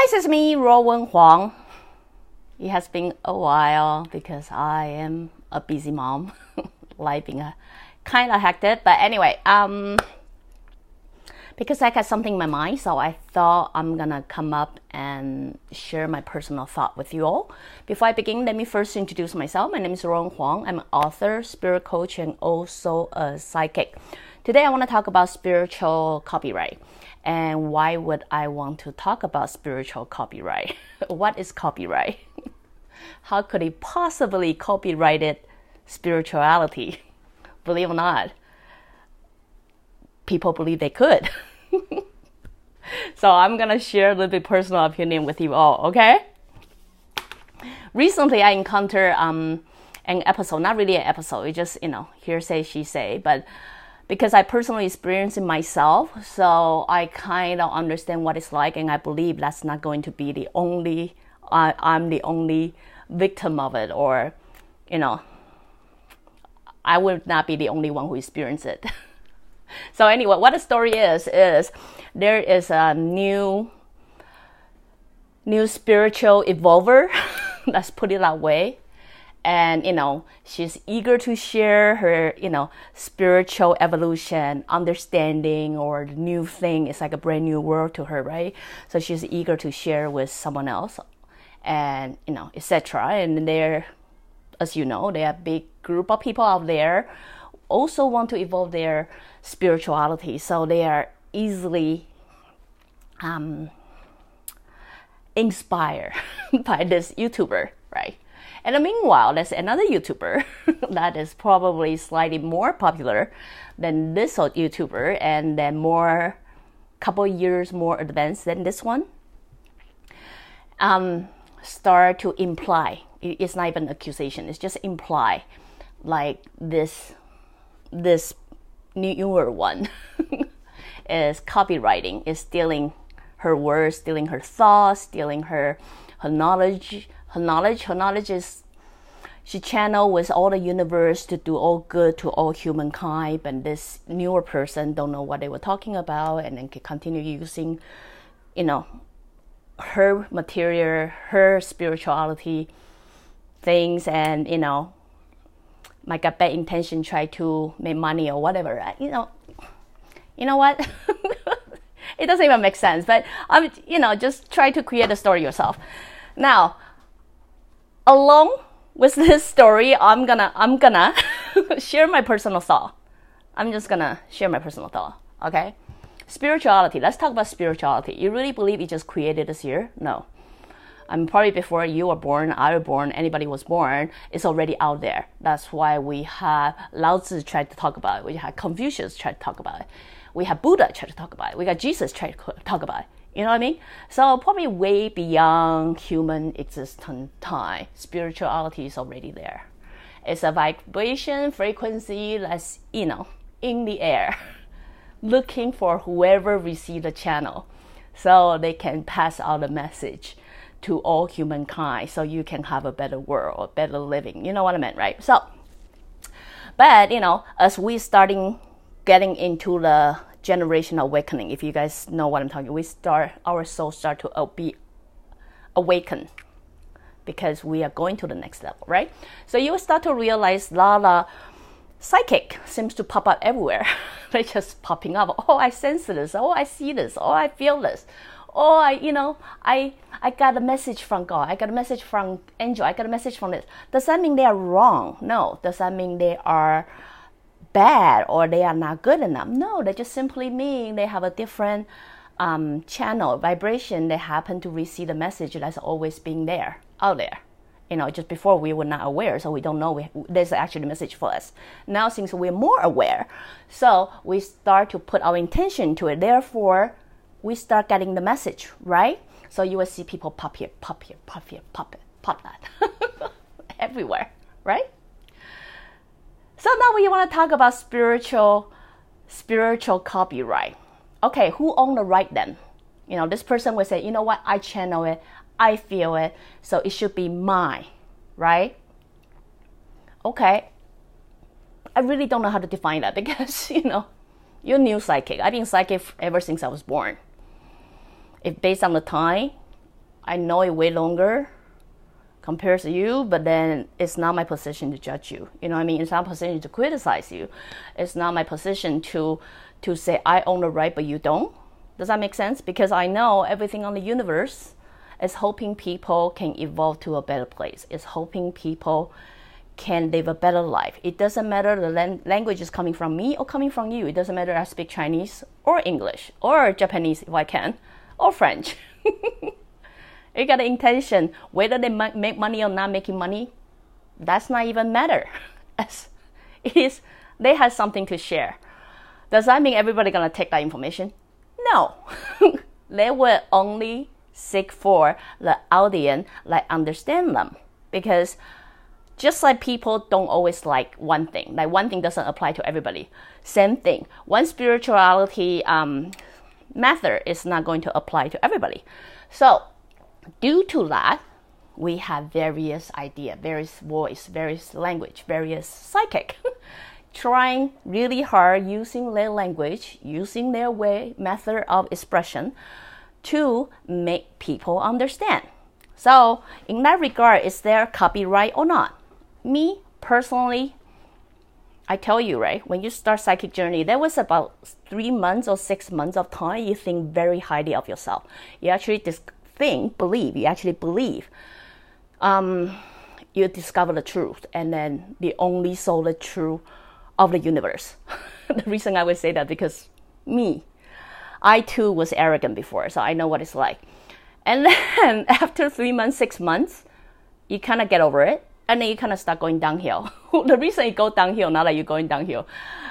guys, it's me, Ruowen Huang. It has been a while because I am a busy mom. Life being kind of hectic, but anyway, because I got something in my mind, so I thought I'm gonna come up and share my personal thought with you all. Before I begin, let me first introduce myself. My name is Ruowen Huang. I'm an author, spirit coach, and also a psychic. Today, I want to talk about spiritual copyright. And why would I want to talk about spiritual copyright? What is copyright? How could it possibly copyrighted spirituality? Believe it or not, people believe they could. So I'm going to share a little bit personal opinion with you all, okay? Recently, I encountered an episode, not really an episode, it's just, hearsay, she say, but because I personally experienced it myself, so I kind of understand what it's like, and I believe that's not going to be the only, I'm the only victim of it, or, I would not be the only one who experienced it. So anyway, what the story is there is a new spiritual evolver, let's put it that way. And, she's eager to share her, spiritual evolution, understanding, or the new thing. It's like a brand new world to her, right? So she's eager to share with someone else and, etc. And they're, as you know, there are a big group of people out there also want to evolve their spirituality. So they are easily inspired by this YouTuber, right? And meanwhile, there's another YouTuber that is probably slightly more popular than this old YouTuber, and then couple years more advanced than this one. Start to imply, it's not even accusation, it's just imply, like this newer one is copywriting, is stealing her words, stealing her thoughts, stealing her knowledge. Her knowledge is she channeled with all the universe to do all good to all humankind, but this newer person don't know what they were talking about, and then can continue using, her material, her spirituality things, and might got bad intention, try to make money or whatever. You know what? It doesn't even make sense, but just try to create a story yourself. Now, along with this story, I'm gonna share my personal thought. I'm just gonna share my personal thought, okay? Spirituality. Let's talk about spirituality. You really believe it just created us here? No. Probably before you were born, I was born, anybody was born, it's already out there. That's why we have Lao Tzu try to talk about it. We have Confucius try to talk about it. We have Buddha try to talk about it. We got Jesus try to talk about it. You know what I mean? So probably way beyond human existence time, spirituality is already there. It's a vibration, frequency that's, in the air, looking for whoever receives the channel so they can pass out a message to all humankind so you can have a better world, better living. You know what I meant, right? So, but, as we getting into the generation awakening, if you guys know what I'm talking, our souls start to be awakened because we are going to the next level, right? So you will start to realize a lot of psychic seems to pop up everywhere. They're just popping up. Oh, I sense this. Oh, I see this. Oh, I feel this. Oh, I got a message from God. I got a message from angel. I got a message from this. Does that mean they are wrong? No. Does that mean they are bad or they are not good enough? No, they just simply mean they have a different channel, vibration. They happen to receive the message that's always being there, out there. Just before we were not aware, so we don't know there's actually a message for us. Now, since we're more aware, so we start to put our intention to it. Therefore, we start getting the message, right? So you will see people pop here, pop here, pop here, pop it, pop that, everywhere, right? So now we want to talk about spiritual copyright. Okay, who owns the right then? This person will say, you know what, I channel it, I feel it, so it should be mine, right? Okay, I really don't know how to define that because, you're new psychic. I've been psychic ever since I was born. If based on the time, I know it way longer compared to you, but then it's not my position to judge you. You know what I mean? It's not my position to criticize you. It's not my position to say I own the right, but you don't. Does that make sense? Because I know everything on the universe is hoping people can evolve to a better place. It's hoping people can live a better life. It doesn't matter the language is coming from me or coming from you. It doesn't matter I speak Chinese or English or Japanese if I can, or French. You got the intention. Whether they make money or not making money, that's not even matter. They have something to share. Does that mean everybody gonna take that information? No. They will only seek for the audience that understand them. Because just like people don't always like one thing. Like one thing doesn't apply to everybody. Same thing. One spirituality method is not going to apply to everybody. So due to that, we have various ideas, various voice, various language, various psychic, trying really hard using their language, using their method of expression to make people understand. So in that regard, is there copyright or not? Me, personally, I tell you, right, when you start psychic journey, there was about 3 months or 6 months of time you think very highly of yourself. You actually believe, you discover the truth, and then the only solid truth of the universe. The reason I would say that because I too was arrogant before, so I know what it's like. And then after 3 months, 6 months, you kind of get over it, and then you kind of start going downhill. The reason you go downhill, not that you're going downhill,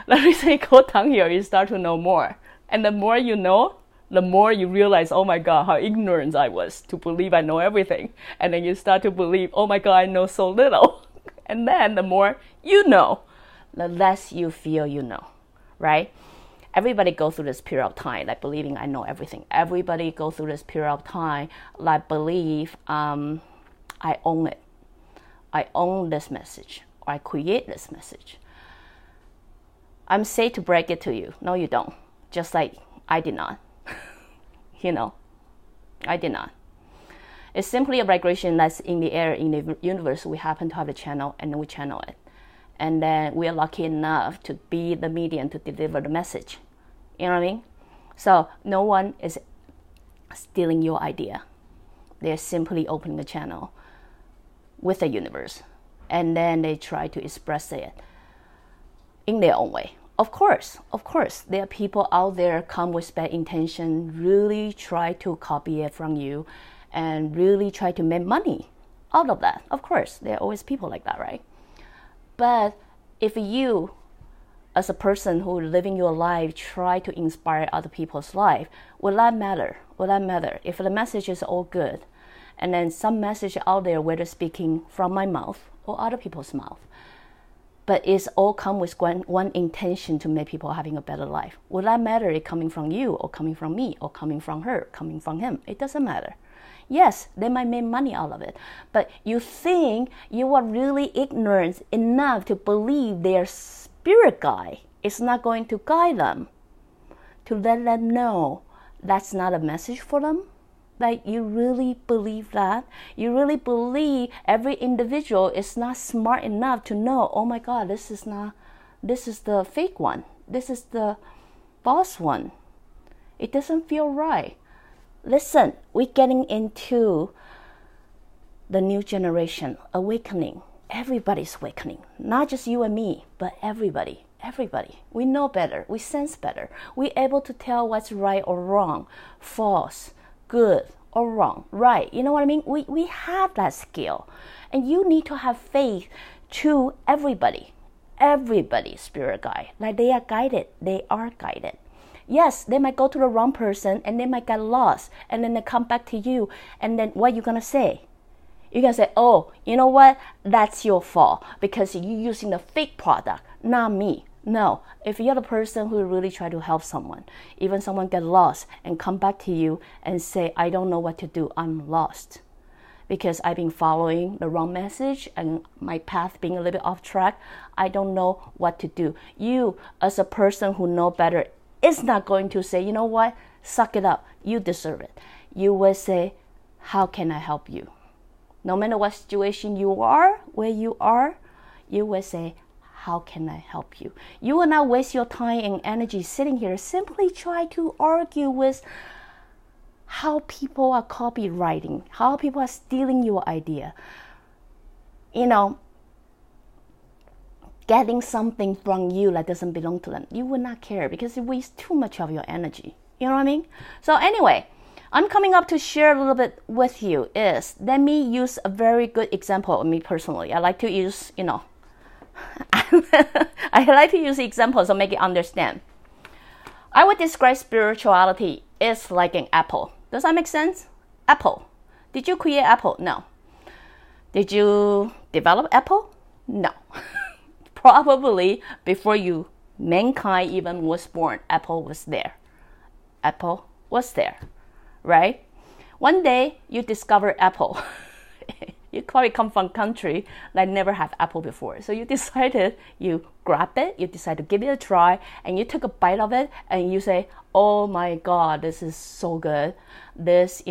the reason you go downhill, you start to know more. And the more you know, the more you realize, oh my God, how ignorant I was to believe I know everything. And then you start to believe, oh my God, I know so little. And then the more you know, the less you feel you know, right? Everybody goes through this period of time, like believing I know everything. Everybody goes through this period of time, like believe I own it. I own this message, or I create this message. I'm safe to break it to you. No, you don't. Just like I did not. I did not. It's simply a vibration that's in the air, in the universe. We happen to have a channel, and then we channel it. And then we are lucky enough to be the medium to deliver the message. You know what I mean? So no one is stealing your idea. They're simply opening the channel with the universe. And then they try to express it in their own way. Of course, there are people out there come with bad intention, really try to copy it from you, and really try to make money out of that. Of course, there are always people like that, right? But if you, as a person who is living your life, try to inspire other people's life, will that matter? Will that matter? If the message is all good, and then some message out there, whether speaking from my mouth or other people's mouth, but it's all come with one intention to make people having a better life. Will that matter it coming from you or coming from me or coming from her, coming from him? It doesn't matter. Yes, they might make money out of it, but you think you are really ignorant enough to believe their spirit guide is not going to guide them, to let them know that's not a message for them? Like, you really believe that? You really believe every individual is not smart enough to know, oh my God, this is the fake one. This is the false one. It doesn't feel right. Listen, we're getting into the new generation, awakening. Everybody's awakening. Not just you and me, but everybody. Everybody. We know better. We sense better. We're able to tell what's right or wrong, false, good or wrong, right? You know what I mean? We have that skill. And you need to have faith to everybody's spirit guide. Like, they are guided. They are guided. Yes, they might go to the wrong person and they might get lost. And then they come back to you. And then what are you going to say? You're going to say, oh, you know what? That's your fault because you're using the fake product, not me. No, if you're the person who really try to help someone, even someone get lost and come back to you and say, I don't know what to do, I'm lost. Because I've been following the wrong message and my path being a little bit off track, I don't know what to do. You, as a person who know better, is not going to say, you know what, suck it up, you deserve it. You will say, how can I help you? No matter what situation you are, where you are, you will say, how can I help you? You will not waste your time and energy sitting here, simply try to argue with how people are copywriting, how people are stealing your idea. Getting something from you that doesn't belong to them. You will not care because it wastes too much of your energy. You know what I mean? So anyway, I'm coming up to share a little bit with you let me use a very good example of me personally. I like to use, I like to use examples to make it understand. I would describe spirituality is like an apple. Does that make sense? Apple. Did you create Apple? No. Did you develop Apple? No. Probably before mankind even was born, Apple was there. Apple was there, right? One day you discover Apple. You probably come from a country that never had Apple before. So you decided, you grab it, you decide to give it a try, and you took a bite of it, and you say, oh my God, this is so good. This,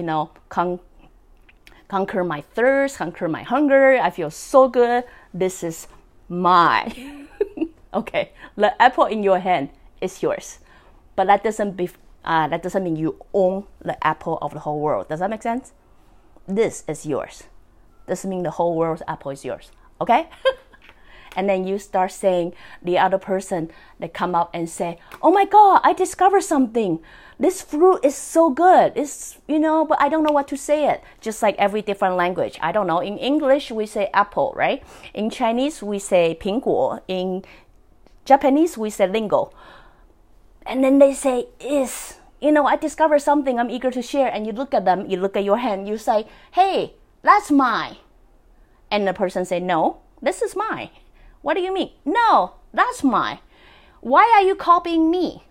conquer my thirst, conquer my hunger. I feel so good. This is mine. Okay, the apple in your hand is yours, but that doesn't mean you own the apple of the whole world. Does that make sense? This is yours. Doesn't mean the whole world's apple is yours. Okay? And then you start saying the other person that come up and say, oh my God, I discovered something. This fruit is so good. It's, but I don't know what to say it. Just like every different language. I don't know. In English, we say apple, right? In Chinese, we say 苹果. In Japanese, we say lingo. And then they say, I discovered something I'm eager to share. And you look at them, you look at your hand, you say, hey, that's mine. And the person say, no, this is mine. What do you mean? No, that's mine. Why are you copying me?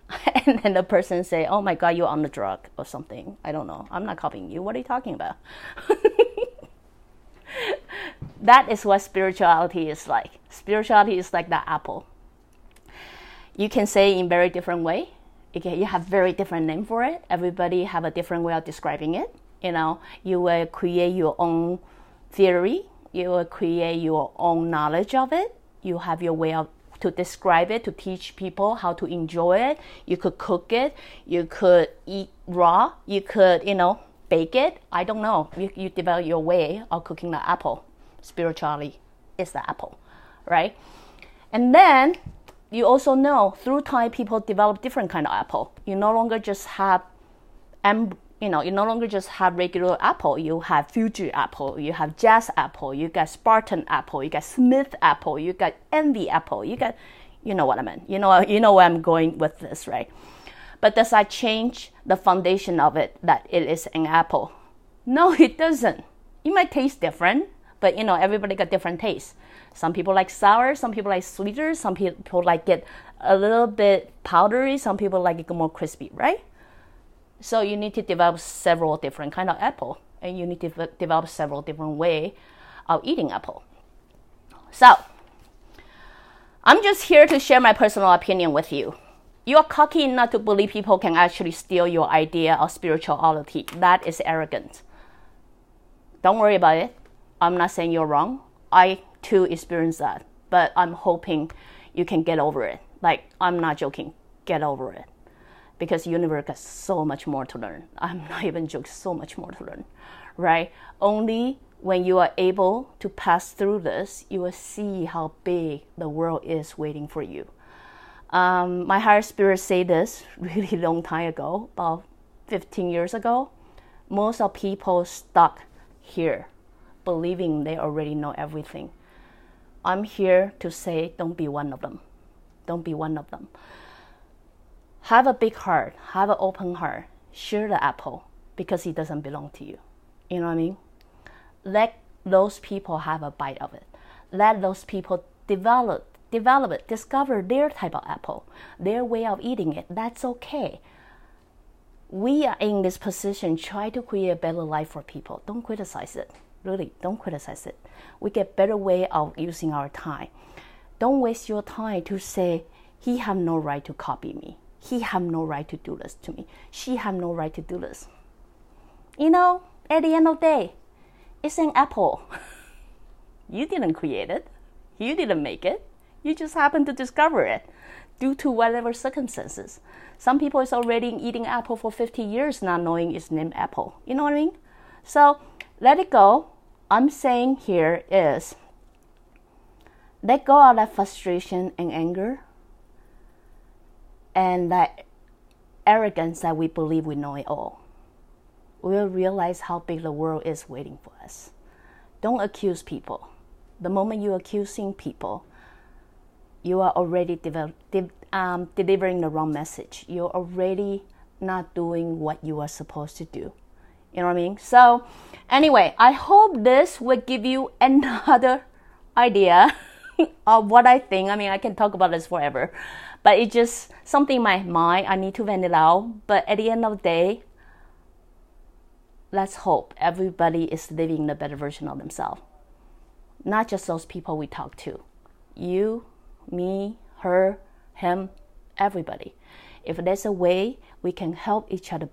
And then the person say, oh my God, you're on the drug or something. I don't know. I'm not copying you. What are you talking about? That is what spirituality is like. Spirituality is like that apple. You can say in very different way. You have very different name for it. Everybody have a different way of describing it. You will create your own theory. You will create your own knowledge of it. You have your way to describe it, to teach people how to enjoy it. You could cook it. You could eat raw. You could, bake it. I don't know. You develop your way of cooking the apple. Spirituality is the apple, right? And then you also know through time people develop different kind of apple. You no longer just have you no longer just have regular apple. You have Fuji apple, you have Jazz apple, you got Spartan apple, you got Smith apple, you got Envy apple, you got, what I mean. You know where I'm going with this, right? But does that change the foundation of it, that it is an apple? No, it doesn't. It might taste different, but everybody got different tastes. Some people like sour, some people like sweeter, some people like it a little bit powdery, some people like it more crispy, right? So you need to develop several different kind of apple, and you need to develop several different way of eating apple. So I'm just here to share my personal opinion with you. You are cocky enough to believe people can actually steal your idea of spirituality. That is arrogant. Don't worry about it. I'm not saying you're wrong. I too experienced that, but I'm hoping you can get over it. Like, I'm not joking. Get over it. Because the universe has so much more to learn. I'm not even joking, so much more to learn, right? Only when you are able to pass through this, you will see how big the world is waiting for you. My higher spirit said this really long time ago, about 15 years ago. Most of people stuck here, believing they already know everything. I'm here to say, don't be one of them. Don't be one of them. Have a big heart, have an open heart. Share the apple because it doesn't belong to you. You know what I mean? Let those people have a bite of it. Let those people develop it, discover their type of apple, their way of eating it. That's okay. We are in this position, try to create a better life for people. Don't criticize it. Really, don't criticize it. We get better way of using our time. Don't waste your time to say, he have no right to copy me. He have no right to do this to me. She have no right to do this. at the end of the day, it's an apple. You didn't create it. You didn't make it. You just happened to discover it due to whatever circumstances. Some people is already eating apple for 50 years not knowing it's named apple. You know what I mean? So let it go. I'm saying here is let go of that frustration and anger and that arrogance that we believe we know it all. We'll realize how big the world is waiting for us. Don't accuse people. The moment you're accusing people, you are already delivering the wrong message. You're already not doing what you are supposed to do. You know what I mean? So anyway, I hope this would give you another idea of what I think. I mean, I can talk about this forever, but it's just something in my mind. I need to vent it out. But at the end of the day, let's hope everybody is living the better version of themselves. Not just those people we talk to. You, me, her, him, everybody. If there's a way we can help each other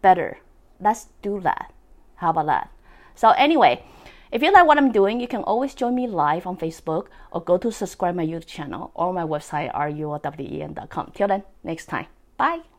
better, let's do that. How about that? So anyway, if you like what I'm doing, you can always join me live on Facebook or go to subscribe my YouTube channel or my website, ruowen.com. Till then, next time. Bye.